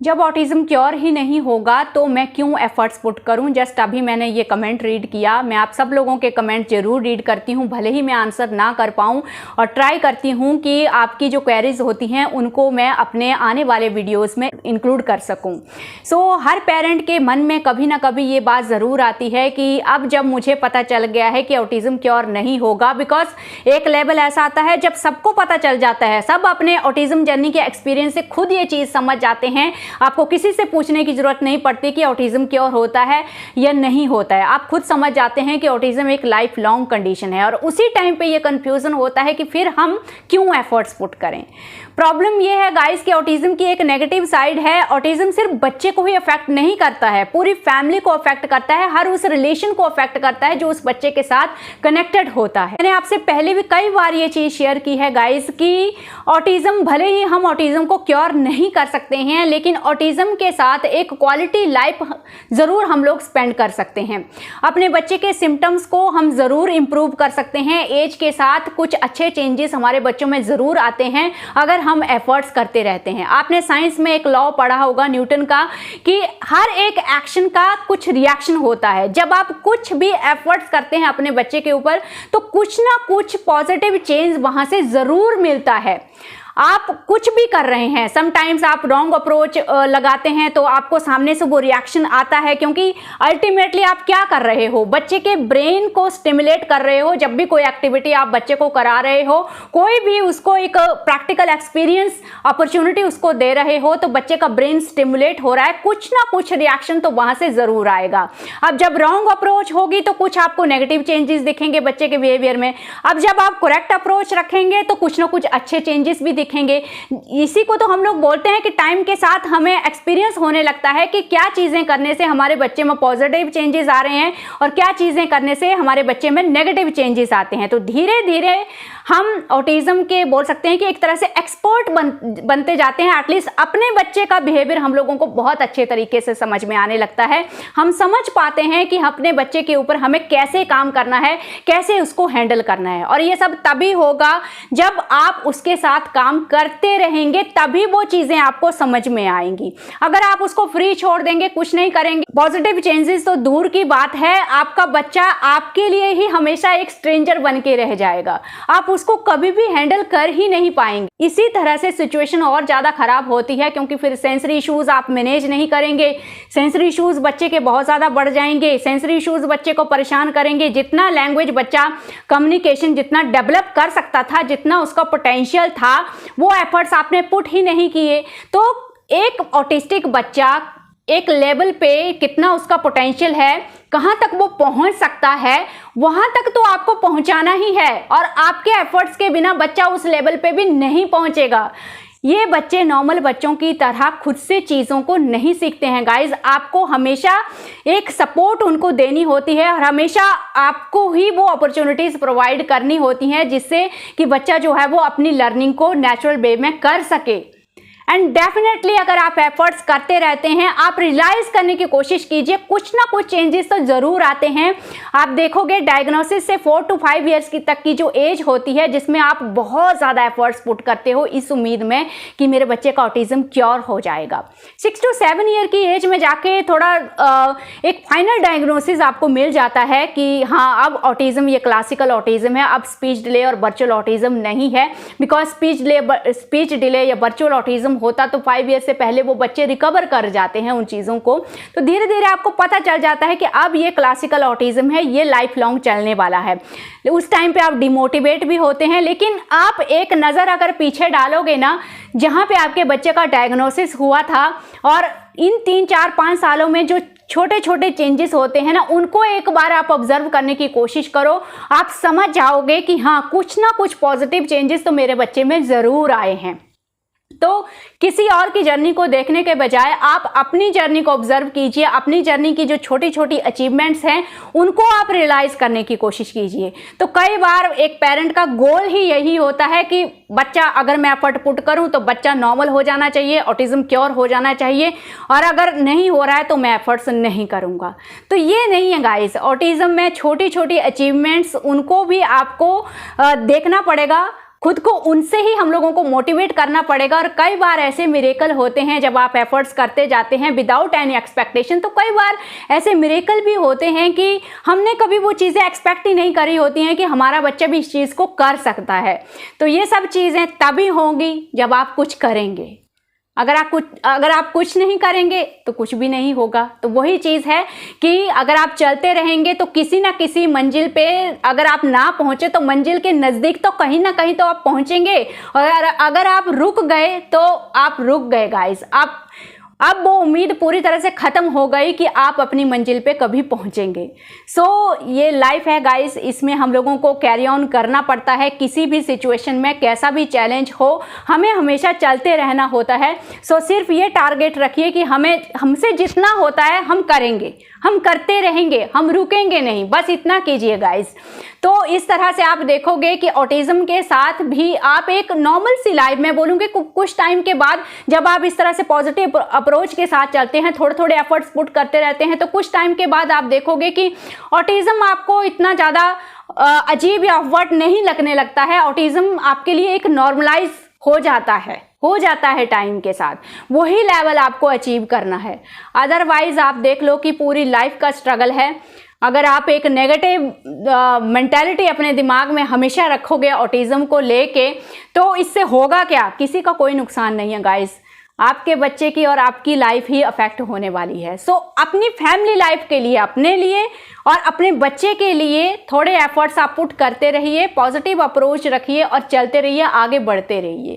जब autism cure ही नहीं होगा तो मैं क्यों एफर्ट्स पुट करूं। जस्ट अभी मैंने ये कमेंट रीड किया। मैं आप सब लोगों के कमेंट जरूर रीड करती हूं, भले ही मैं आंसर ना कर पाऊं, और ट्राई करती हूं कि आपकी जो क्वेरीज होती हैं उनको मैं अपने आने वाले वीडियोस में इंक्लूड कर सकूं। सो हर पेरेंट के मन में कभी ना कभी ये बात ज़रूर आती है कि अब जब मुझे पता चल गया है कि ऑटिज्म क्योर नहीं होगा, बिकॉज एक लेवल ऐसा आता है जब सबको पता चल जाता है, सब अपने ऑटिज्म जर्नी के एक्सपीरियंस से खुद ये चीज़ समझ जाते हैं, आपको किसी से पूछने की जरूरत नहीं पड़ती कि ऑटिज्म क्योर होता है या नहीं होता है। आप खुद समझ जाते हैं कि ऑटिज्म एक लाइफ लॉन्ग कंडीशन है, और उसी टाइम पे ये कंफ्यूजन होता है कि फिर हम क्यों एफर्ट्स पुट करें। प्रॉब्लम ये है गाइस कि ऑटिज्म की एक नेगेटिव साइड है। ऑटिज्म सिर्फ बच्चे को ही अफेक्ट नहीं करता है, पूरी फैमिली को अफेक्ट करता है, हर उस रिलेशन को अफेक्ट करता है जो उस बच्चे के साथ कनेक्टेड होता है। मैंने आपसे पहले भी कई बार ये चीज शेयर की है गाइस कि ऑटिज्म, भले ही हम ऑटिज्म को क्योर नहीं कर सकते हैं, लेकिन ऑटिज्म के साथ एक क्वालिटी लाइफ जरूर हम लोग स्पेंड कर सकते हैं। अपने बच्चे के सिम्टम्स को हम जरूर इंप्रूव कर सकते हैं। एज के साथ कुछ अच्छे चेंजेस हमारे बच्चों में जरूर आते हैं अगर हम एफर्ट्स करते रहते हैं। आपने साइंस में एक लॉ पढ़ा होगा न्यूटन का कि हर एक एक्शन का कुछ रिएक्शन होता है। जब आप कुछ भी एफर्ट्स करते हैं अपने बच्चे के ऊपर तो कुछ ना कुछ पॉजिटिव चेंज वहां से जरूर मिलता है। आप कुछ भी कर रहे हैं, समटाइम्स आप रॉन्ग अप्रोच लगाते हैं तो आपको सामने से वो रिएक्शन आता है, क्योंकि अल्टीमेटली आप क्या कर रहे हो, बच्चे के ब्रेन को स्टिमुलेट कर रहे हो। जब भी कोई एक्टिविटी आप बच्चे को करा रहे हो, कोई भी उसको एक प्रैक्टिकल एक्सपीरियंस अपॉर्चुनिटी उसको दे रहे हो, तो बच्चे का ब्रेन स्टिमुलेट हो रहा है, कुछ ना कुछ रिएक्शन तो वहां से जरूर आएगा। अब जब रॉन्ग अप्रोच होगी तो कुछ आपको नेगेटिव चेंजेस दिखेंगे बच्चे के बिहेवियर में। अब जब आप करेक्ट अप्रोच रखेंगे तो कुछ ना कुछ अच्छे चेंजेस भी दिखेंगे। इसी को तो हम लोग बोलते हैं कि टाइम के साथ हमें एक्सपीरियंस होने लगता है कि क्या चीजें करने से हमारे बच्चे में पॉजिटिव चेंजेस आ रहे हैं और क्या चीजें करने से हमारे बच्चे में नेगेटिव चेंजेस आते हैं। तो धीरे धीरे हम ऑटिज्म के बोल सकते हैं कि एक तरह से एक्सपर्ट बनते जाते हैं। एटलीस्ट अपने बच्चे का बिहेवियर हम लोगों को बहुत अच्छे तरीके से समझ में आने लगता है। हम समझ पाते हैं कि अपने बच्चे के ऊपर हमें कैसे काम करना है, कैसे उसको हैंडल करना है, और ये सब तभी होगा जब आप उसके साथ काम करते रहेंगे, तभी वो चीजें आपको समझ में आएंगी। अगर आप उसको फ्री छोड़ देंगे, कुछ नहीं करेंगे, पॉजिटिव चेंजेस तो दूर की बात है, आपका बच्चा आपके लिए ही हमेशा एक स्ट्रेंजर बन के रह जाएगा। आप उसको कभी भी हैंडल कर ही नहीं पाएंगे। इसी तरह से सिचुएशन और ज्यादा खराब होती है, क्योंकि फिर सेंसरी इश्यूज आप मैनेज नहीं करेंगे। सेंसरी इश्यूज बच्चे के बहुत ज्यादा बढ़ जाएंगे। सेंसरी इश्यूज बच्चे को परेशान करेंगे। जितना लैंग्वेज बच्चा कम्युनिकेशन जितना डेवलप कर सकता था, जितना उसका पोटेंशियल था, वो एफर्ट्स आपने पुट ही नहीं किए। तो एक ऑटिस्टिक बच्चा एक लेवल पे कितना उसका पोटेंशियल है, कहां तक वो पहुंच सकता है, वहां तक तो आपको पहुंचाना ही है, और आपके एफर्ट्स के बिना बच्चा उस लेवल पे भी नहीं पहुंचेगा। ये बच्चे नॉर्मल बच्चों की तरह खुद से चीज़ों को नहीं सीखते हैं गाइज। आपको हमेशा एक सपोर्ट उनको देनी होती है, और हमेशा आपको ही वो अपॉर्चुनिटीज़ प्रोवाइड करनी होती हैं जिससे कि बच्चा जो है वो अपनी लर्निंग को नेचुरल वे में कर सके। एंड डेफिनेटली अगर आप एफर्ट्स करते रहते हैं, आप रियलाइज करने की कोशिश कीजिए, कुछ ना कुछ चेंजेस तो जरूर आते हैं। आप देखोगे डायग्नोसिस से 4 to 5 ईयर्स की तक की जो एज होती है, जिसमें आप बहुत ज़्यादा एफर्ट्स पुट करते हो इस उम्मीद में कि मेरे बच्चे का ऑटिज्म क्योर हो जाएगा। 6 to 7 ईयर की एज में जाके थोड़ा एक फाइनल डायग्नोसिस आपको मिल जाता है कि हाँ, अब ऑटिज्म ये क्लासिकल ऑटिज्म है, अब स्पीच डिले और वर्चुअल ऑटिज्म नहीं है। बिकॉज स्पीच डिले या वर्चुअल ऑटिज्म होता तो 5 ईयर से पहले वो बच्चे रिकवर कर जाते हैं उन चीज़ों को। तो धीरे धीरे आपको पता चल जाता है कि अब ये क्लासिकल ऑटिज्म है, ये लाइफ लॉन्ग चलने वाला है। उस टाइम पे आप डिमोटिवेट भी होते हैं, लेकिन आप एक नज़र अगर पीछे डालोगे ना, जहाँ पे आपके बच्चे का डायग्नोसिस हुआ था, और इन 3, 4, 5 सालों में जो छोटे छोटे चेंजेस होते हैं ना, उनको एक बार आप ऑब्जर्व करने की कोशिश करो। आप समझ जाओगे कि हाँ, कुछ ना कुछ पॉजिटिव चेंजेस तो मेरे बच्चे में ज़रूर आए हैं। तो किसी और की जर्नी को देखने के बजाय आप अपनी जर्नी को ऑब्जर्व कीजिए। अपनी जर्नी की जो छोटी छोटी अचीवमेंट्स हैं उनको आप रियलाइज करने की कोशिश कीजिए। तो कई बार एक पेरेंट का गोल ही यही होता है कि बच्चा, अगर मैं एफर्ट पुट करूं तो बच्चा नॉर्मल हो जाना चाहिए, ऑटिज्म क्योर हो जाना चाहिए, और अगर नहीं हो रहा है तो मैं एफर्ट्स नहीं करूंगा। तो ये नहीं है गाइस। ऑटिज्म में छोटी छोटी अचीवमेंट्स उनको भी आपको देखना पड़ेगा, खुद को उनसे ही हम लोगों को मोटिवेट करना पड़ेगा। और कई बार ऐसे मिरेकल होते हैं जब आप एफर्ट्स करते जाते हैं विदाउट एनी एक्सपेक्टेशन, तो कई बार ऐसे मिरेकल भी होते हैं कि हमने कभी वो चीज़ें एक्सपेक्ट ही नहीं करी होती हैं कि हमारा बच्चा भी इस चीज़ को कर सकता है। तो ये सब चीज़ें तभी होंगी जब आप कुछ करेंगे। अगर आप कुछ नहीं करेंगे तो कुछ भी नहीं होगा। तो वही चीज़ है कि अगर आप चलते रहेंगे तो किसी ना किसी मंजिल पे अगर आप ना पहुँचे तो मंजिल के नज़दीक तो कहीं ना कहीं तो आप पहुँचेंगे। और अगर आप रुक गए तो आप रुक गए गाइस। अब वो उम्मीद पूरी तरह से ख़त्म हो गई कि आप अपनी मंजिल पे कभी पहुंचेंगे। सो ये लाइफ है गाइस, इसमें हम लोगों को कैरी ऑन करना पड़ता है। किसी भी सिचुएशन में कैसा भी चैलेंज हो हमें हमेशा चलते रहना होता है। सो सिर्फ ये टारगेट रखिए कि हमसे जितना होता है हम करेंगे, हम करते रहेंगे, हम रुकेंगे नहीं, बस इतना कीजिए गाइस। तो इस तरह से आप देखोगे कि ऑटिज्म के साथ भी आप एक नॉर्मल सी लाइफ में बोलूँगी कुछ टाइम के बाद जब आप इस तरह से पॉजिटिव अप्रोच के साथ चलते हैं, थोड़े थोड़े एफर्ट्स पुट करते रहते हैं, तो कुछ टाइम के बाद आप देखोगे कि ऑटिज्म आपको इतना ज़्यादा अजीब या ऑकवर्ड नहीं लगने लगता है। ऑटिज्म आपके लिए एक नॉर्मलाइज हो जाता है टाइम के साथ। वही लेवल आपको अचीव करना है। अदरवाइज आप देख लो कि पूरी लाइफ का स्ट्रगल है। अगर आप एक नेगेटिव मेंटालिटी अपने दिमाग में हमेशा रखोगे ऑटिज्म को लेके, तो इससे होगा क्या? किसी का कोई नुकसान नहीं है गाइस। आपके बच्चे की और आपकी लाइफ ही अफेक्ट होने वाली है। सो अपनी फैमिली लाइफ के लिए, अपने लिए और अपने बच्चे के लिए थोड़े एफर्ट्स आप पुट करते रहिए, पॉजिटिव अप्रोच रखिए और चलते रहिए, आगे बढ़ते रहिए।